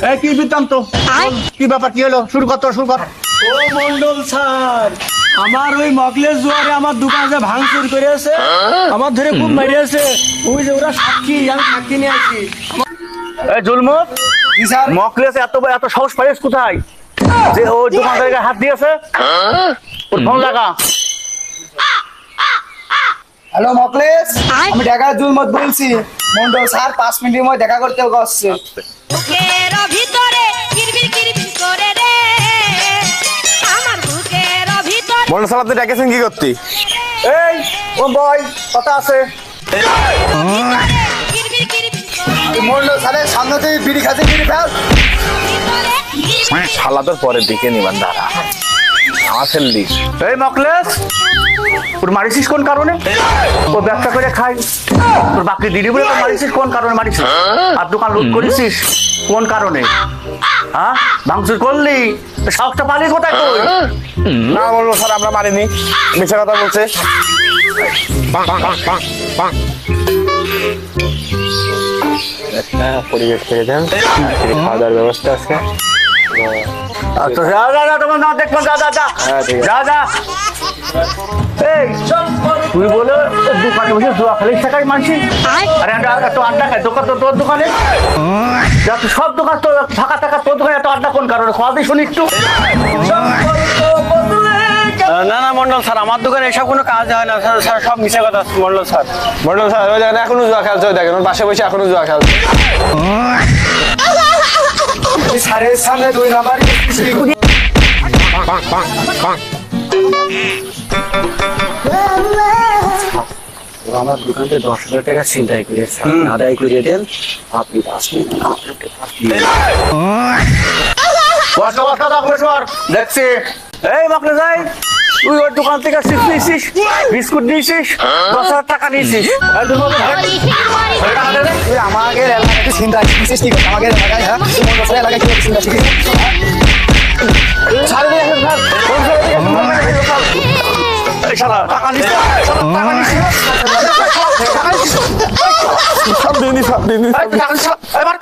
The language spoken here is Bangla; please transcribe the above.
এই কি বৃত্তান্ত? কি ব্যাপার, কি হলো? শুরু কর। ও মন্ডল স্যার, আমার ওই মকলেশ জুয়ারে আমার দোকানে যে ভাঙচুর করেছে, আমার ধরে খুব মেরেছে। ওই যে ওরা সাক্ষী, আমি সাক্ষী নিয়ে আসি। এই জুলমত, মকলেস এত সাহস পাইস কোথায় যে ওই দোকানদারের হাত দিয়েছে? ওর ফোন লাগা। হ্যালো মকলেশ, আমি ঢাকা জুলমত বলছি। মন্ডল স্যার 5 মিনিটের মধ্যে দেখা করতে আসছে। বুকের ভিতরে কিরবির কিরবির করে রে, আমার বুকের ভিতরে। মন্ডল স্যার আপনি ডেকেছেন কি করতে? এই ও বয়, কথা আছে। কিরবির কিরবির করে মন্ডল স্যারের সামনে থেকে বিড়ি খাতে বিড়ি ফেল। শালা তোর পরের দিকে নিবান দাঁড়া, আমার ফেললি। এই মকলেস, তোর মারিছিস কোন কারণে? ও ব্যবসা করে খাই, তোর বাকি দিদি বলে তোর মারিছিস কোন কারণে মারিছিস? আর দোকান লুট করেছিস কোন কারণে? হ্যাঁ, ভাঙচুর করলি, সাহসটা পালি কোথায় তুই? না মন্ডল স্যার আমরা মারিনি, মিথ্যা কথা বলছে। একটা পরিবেশ করে দেন, খাওয়া দাওয়ার ব্যবস্থা আছে। আচ্ছা, যা তোমার না দেখবো, যা। হ্যাঁ, ঠিক আছে। যা। এই তুই বলে দোকানে বসে জুয়া খেলিস টাকায় মানছি? আরে এত আড্ডা খাই দোকান তোর দোকানে? সব দোকান তো ফাঁকা থাকা, তোর দোকানে এত আড্ডা কোন কারণে? খাওয়াতে শুনি একটু। না না মন্ডল স্যার, আমার দোকানে এসব কোনো কাজ হয় না স্যার, সব মিশে কথা। মন্ডল স্যার ওই দেখেন এখনো জুয়া খেলছে, ওই দেখেন ওর পাশে বসে এখনো জুয়া খেলছে। স্যারের সামনে 2 নাম্বার আমার দোকানতে 10,000 টাকা ছিনতাই করেছে, আদায় করে দেন। আপনি 5 মিনিট দেখছি। এই মকলে যাই, তুই ওর দোকান থেকে চিপস নিয়েছিস, বিস্কুট নিয়েছিস, 10,000 টাকা নিয়েছিস। তুই আমাকে এলাকায় চিন্তা শিখেছিস, ঠিক আছে? আমাকে এলাকায়, হ্যাঁ মন্ডল স্যার এলাকায় কি চিন্তা শিখেছিস? টাকা নিস, সব দিনই এবার